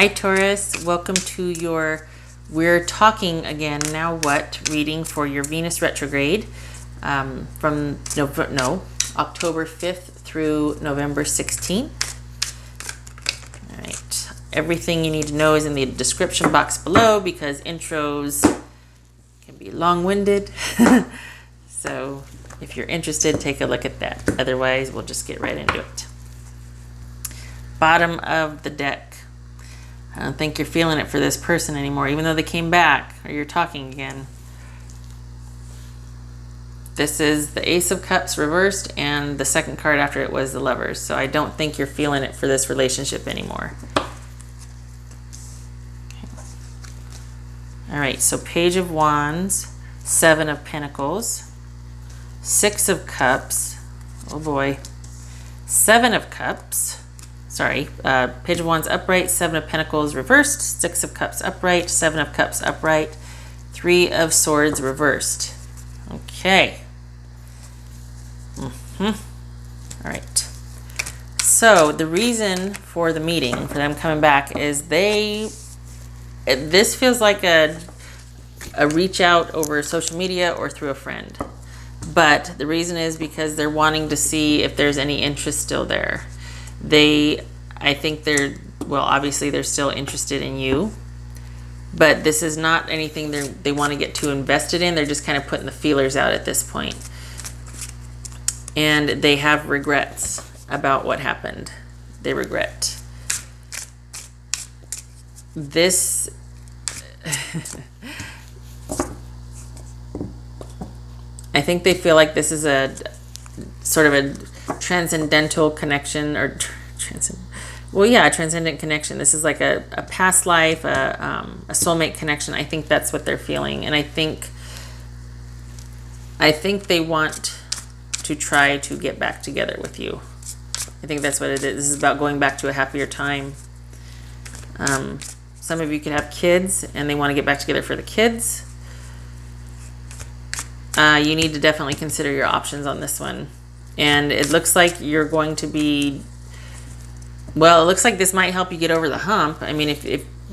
Hi Taurus, welcome to your We're Talking Again Now What reading for your Venus Retrograde from October 5th through November 16th. All right, everything you need to know is in the description box below because intros can be long-winded. So if you're interested, take a look at that. Otherwise, we'll just get right into it. Bottom of the deck. I don't think you're feeling it for this person anymore, even though they came back or you're talking again. This is the Ace of Cups reversed, and the second card after it was the Lovers. So I don't think you're feeling it for this relationship anymore. Okay. All right, so Page of Wands, Seven of Pentacles, Six of Cups, oh boy, Seven of Cups. Sorry, Page of Wands upright, Seven of Pentacles reversed, Six of Cups upright, Seven of Cups upright, Three of Swords reversed. Okay. All right. So the reason for the meeting, for them coming back, is this feels like a reach out over social media or through a friend. But the reason is because they're wanting to see if there's any interest still there. I think obviously they're still interested in you, but this is not anything they want to get too invested in. They're just kind of putting the feelers out at this point. And they have regrets about what happened. They regret. This, I think they feel like this is a sort of a transcendental connection, or a transcendent connection. This is like a past life, a soulmate connection. I think that's what they're feeling, and I think they want to try to get back together with you. I think that's what it is. This is about going back to a happier time. Some of you could have kids, and they want to get back together for the kids. You need to definitely consider your options on this one. And it looks like you're going to be, well, it looks like this might help you get over the hump. I mean,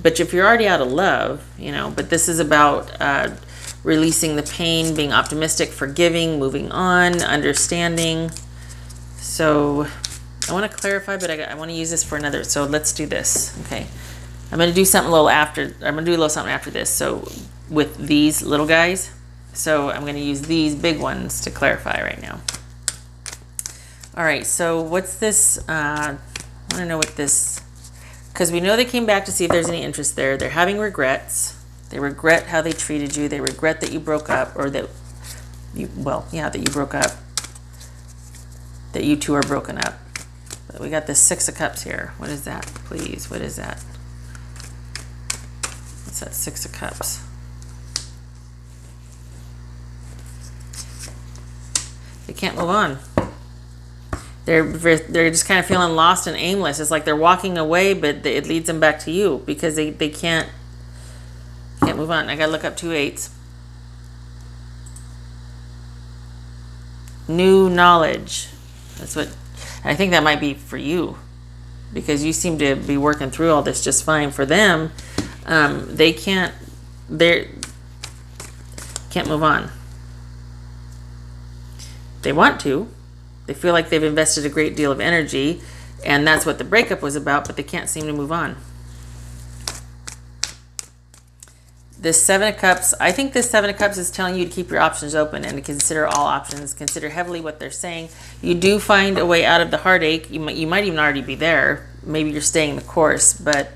but if you're already out of love, but this is about releasing the pain, being optimistic, forgiving, moving on, understanding. So I want to clarify, but I want to use this for another. So let's do this. Okay. I'm going to do something I'm going to do a little something after this. So with these little guys, so I'm going to use these big ones to clarify right now. All right, so what's this? I want to know what this, because we know they came back to see if there's any interest there. They're having regrets. They regret how they treated you. They regret that you broke up, or that you broke up. That you two are broken up. But we got this Six of Cups here. What is that, please? What is that? What's that Six of Cups? They can't move on. They're just kind of feeling lost and aimless. It's like they're walking away, but it leads them back to you because they can't move on. I gotta look up 2 8s. New knowledge. That's what I think that might be for you, because you seem to be working through all this just fine. For them, they can't move on. They want to. They feel like they've invested a great deal of energy, and that's what the breakup was about, but they can't seem to move on. This Seven of Cups, I think this Seven of Cups is telling you to keep your options open and to consider all options. Consider heavily what they're saying. You do find a way out of the heartache. You might even already be there. Maybe you're staying the course, but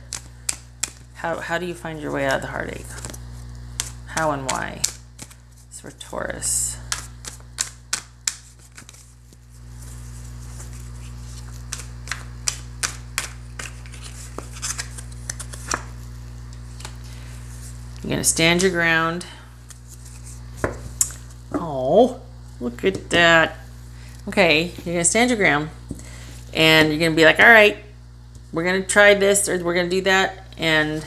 how do you find your way out of the heartache? How and why? It's for Taurus. You're going to stand your ground. Oh, look at that. Okay, you're going to stand your ground. And you're going to be like, all right, we're going to try this, or we're going to do that, and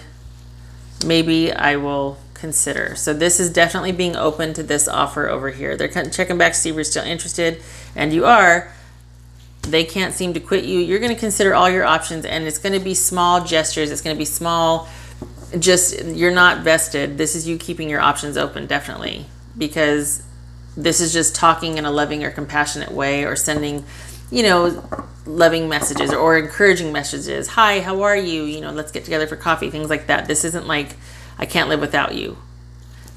maybe I will consider. So this is definitely being open to this offer over here. They're checking back to see if you're still interested, and you are. They can't seem to quit you. You're going to consider all your options, and it's going to be small gestures. It's going to be small, just, you're not vested. This is you keeping your options open, definitely, because this is just talking in a loving or compassionate way, or sending, you know, loving messages or encouraging messages. Hi, how are you? You know, let's get together for coffee, things like that. This isn't like, I can't live without you.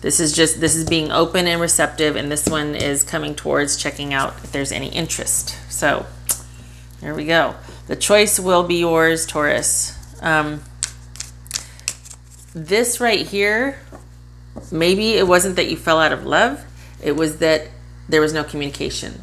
This is being open and receptive, and this one is coming towards checking out if there's any interest. So there we go. The choice will be yours, Taurus. This right here, maybe it wasn't that you fell out of love. It was that there was no communication,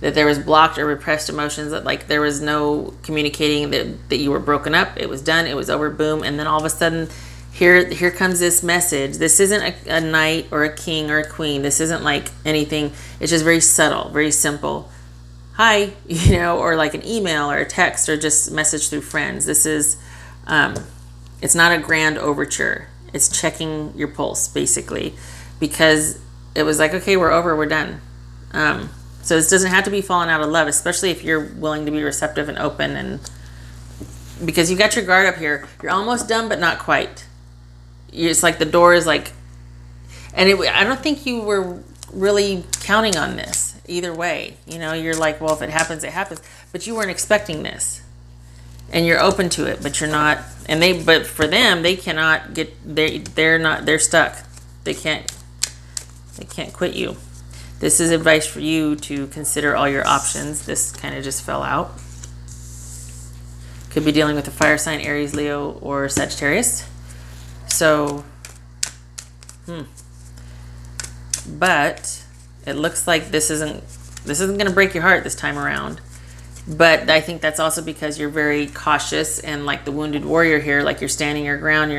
that there was blocked or repressed emotions, that like there was no communicating, that you were broken up. It was done. It was over. Boom. And then all of a sudden, here comes this message. This isn't a knight or a king or a queen. This isn't like anything. It's just very subtle, very simple. Hi, you know, or like an email or a text or just message through friends. This is, it's not a grand overture. It's checking your pulse, basically, because it was like, okay, we're over, we're done. So this doesn't have to be falling out of love, especially if you're willing to be receptive and open, and because you got your guard up here. You're almost done, but not quite. It's like the door is like, and I don't think you were really counting on this either way. You know, you're like, well, if it happens, it happens. But you weren't expecting this, and you're open to it, but you're not. And but for them, they cannot get. They're stuck. They can't quit you. This is advice for you to consider all your options. This kind of just fell out. Could be dealing with a fire sign, Aries, Leo, or Sagittarius. So, but it looks like this isn't going to break your heart this time around. But I think that's also because you're very cautious, and like the wounded warrior here, like you're standing your ground.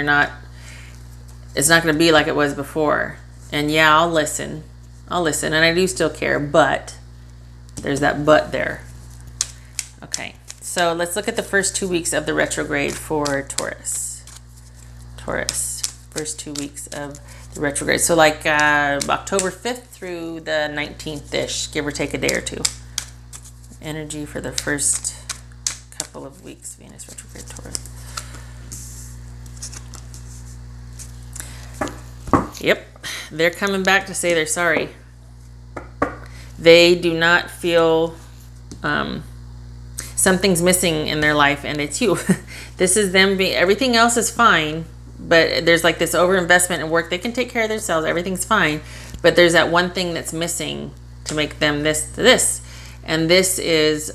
It's not going to be like it was before. And yeah, I'll listen, and I do still care, but there's that but there. Okay, so let's look at the first 2 weeks of the retrograde for Taurus. First 2 weeks of the retrograde. So like October 5th through the 19th-ish, give or take a day or two. Energy for the first couple of weeks, Venus retrograde, Taurus. Yep, they're coming back to say they're sorry. They do not feel something's missing in their life, and it's you. This is them being, everything else is fine, but there's like this overinvestment in work. They can take care of themselves, everything's fine, but there's that one thing that's missing to make them this to this. And this is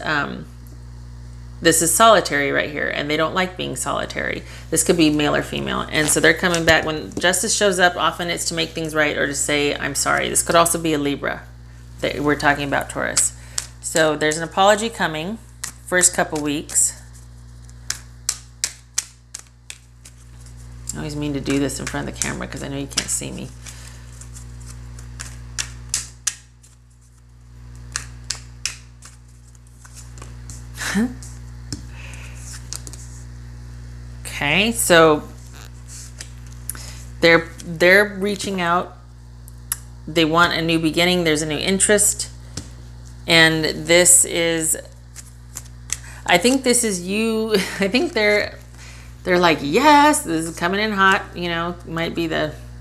solitary right here, and they don't like being solitary. This could be male or female, and so they're coming back. When justice shows up, often it's to make things right or to say, I'm sorry. This could also be a Libra that we're talking about, Taurus. So there's an apology coming, first couple weeks. I always mean to do this in front of the camera because I know you can't see me. Okay, so they're reaching out. They want a new beginning. There's a new interest, and this is, I think this is you. I think they're like, yes, this is coming in hot. You know,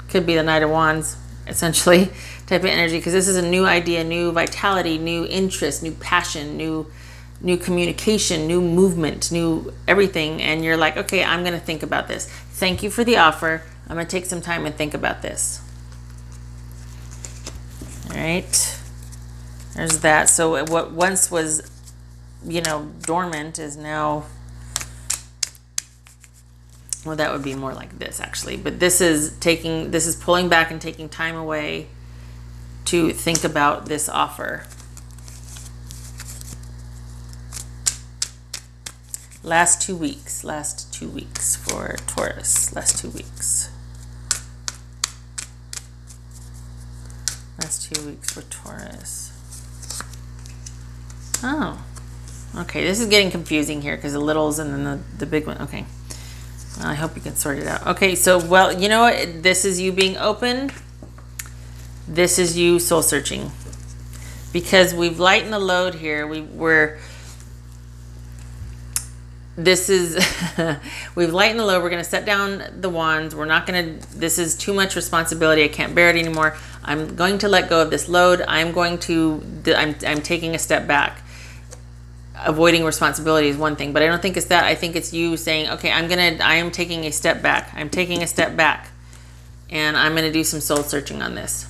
could be the Knight of Wands, essentially, type of energy, because this is a new idea, new vitality, new interest, new passion, new communication, new movement, new everything. And you're like, okay, I'm going to think about this. Thank you for the offer. I'm going to take some time and think about this. All right. There's that. So what once was, you know, dormant is now, well, that would be more like this actually. But this is pulling back and taking time away to think about this offer. Last 2 weeks for Taurus. Last 2 weeks for Taurus. Oh, okay. This is getting confusing here because the littles and then the big one. Okay. I hope you can sort it out. Okay, so, well, you know what? This is you being open. This is you soul searching. Because we've lightened the load here. this is, we've lightened the load. We're going to set down the wands. We're not going to, this is too much responsibility. I can't bear it anymore. I'm going to let go of this load. I'm taking a step back. Avoiding responsibility is one thing, but I don't think it's that. I think it's you saying, okay, I am taking a step back. I'm taking a step back, and I'm going to do some soul searching on this.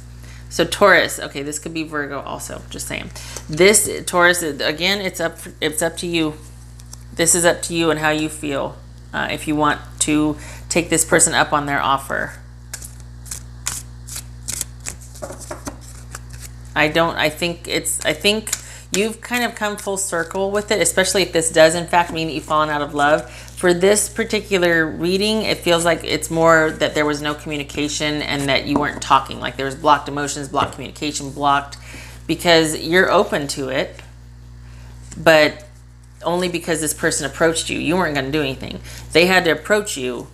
So Taurus, okay, this could be Virgo also, just saying. This Taurus, again, it's up to you. This is up to you and how you feel. If you want to take this person up on their offer. I think you've kind of come full circle with it, especially if this does in fact mean that you've fallen out of love. For this particular reading, it feels like it's more that there was no communication and that you weren't talking. Like there was blocked emotions, blocked communication, blocked, because you're open to it, but only because this person approached you. You weren't going to do anything. They had to approach you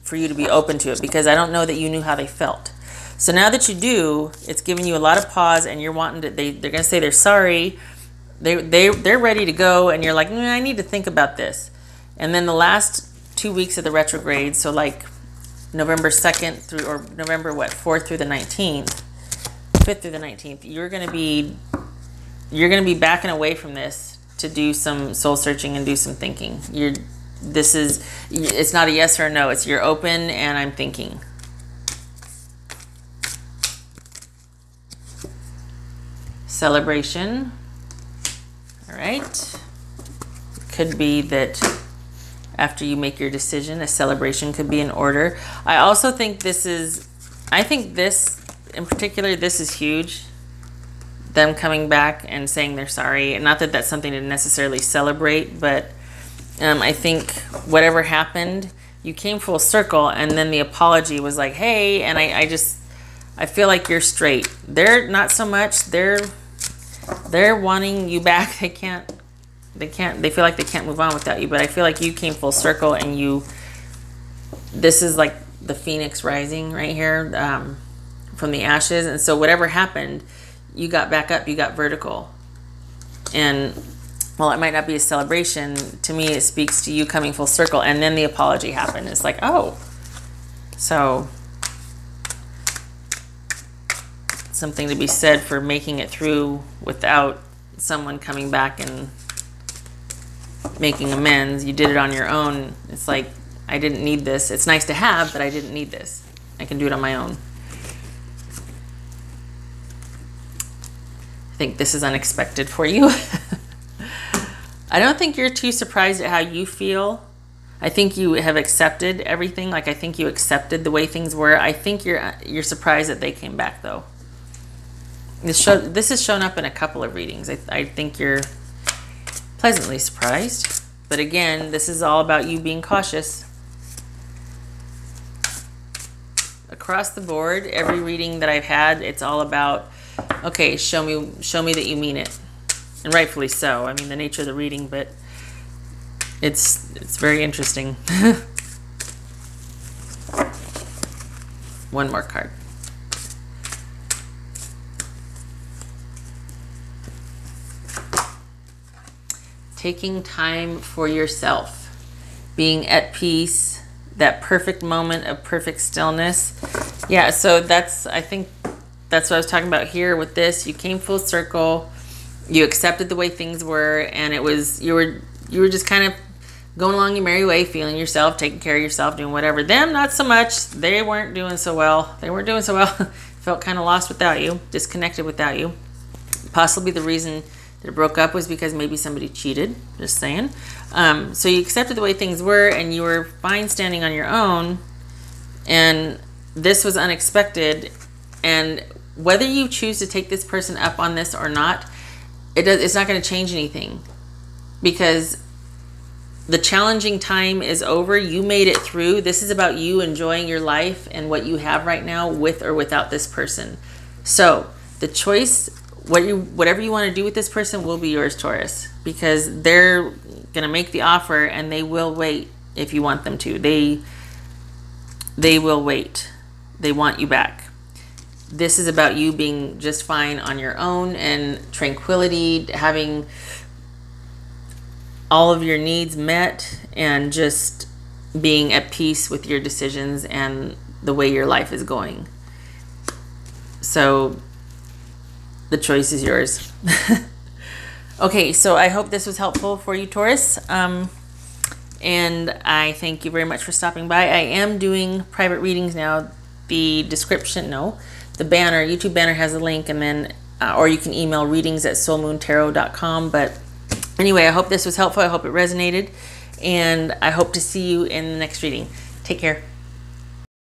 for you to be open to it, because I don't know that you knew how they felt. So now that you do, it's giving you a lot of pause, and you're wanting to, they're going to say they're sorry. They're ready to go, and you're like, I need to think about this. And then the last 2 weeks of the retrograde, so like November 2nd through, or November 4th through the 19th, 5th through the 19th, you're going to be backing away from this to do some soul searching and do some thinking. It's not a yes or a no. It's you're open and I'm thinking. Celebration. All right. Could be that after you make your decision, a celebration could be in order. I also think this in particular, this is huge. Them coming back and saying they're sorry. Not that that's something to necessarily celebrate, but I think whatever happened, you came full circle, and then the apology was like, hey, and I feel like you're straight. They're not so much. They're wanting you back. They feel like they can't move on without you, but I feel like you came full circle, and this is like the phoenix rising right here from the ashes. And so whatever happened, you got back up, you got vertical. And while it might not be a celebration, to me it speaks to you coming full circle, and then the apology happened. It's like, oh, so something to be said for making it through without someone coming back and making amends. You did it on your own. It's like, I didn't need this. It's nice to have, but I didn't need this. I can do it on my own. I think this is unexpected for you. I don't think you're too surprised at how you feel. I think you have accepted everything. Like, I think you accepted the way things were. I think you're surprised that they came back, though. This has shown up in a couple of readings. I think you're pleasantly surprised. But again, this is all about you being cautious. Across the board, every reading that I've had, it's all about, okay, show me that you mean it. And rightfully so. I mean, the nature of the reading, but it's very interesting. One more card. Taking time for yourself. Being at peace. That perfect moment of perfect stillness. Yeah, so I think that's what I was talking about here with this. You came full circle. You accepted the way things were, and it was, you were just kind of going along your merry way, feeling yourself, taking care of yourself, doing whatever. Them, not so much. They weren't doing so well. Felt kind of lost without you, disconnected without you. Possibly the reason that it broke up was because maybe somebody cheated, just saying. So you accepted the way things were, and you were fine standing on your own, and this was unexpected. And whether you choose to take this person up on this or not, it's not going to change anything, because the challenging time is over. You made it through. This is about you enjoying your life and what you have right now with or without this person. So the choice, whatever you want to do with this person, will be yours, Taurus, because they're going to make the offer, and they will wait if you want them to. They will wait. They want you back. This is about you being just fine on your own and tranquility, having all of your needs met and just being at peace with your decisions and the way your life is going. So the choice is yours. Okay, so I hope this was helpful for you, Taurus. And I thank you very much for stopping by. I am doing private readings now. The description, no, the banner, YouTube banner has a link, and then, or you can email readings@soulmoontarot.com. But anyway, I hope this was helpful. I hope it resonated, and I hope to see you in the next reading. Take care.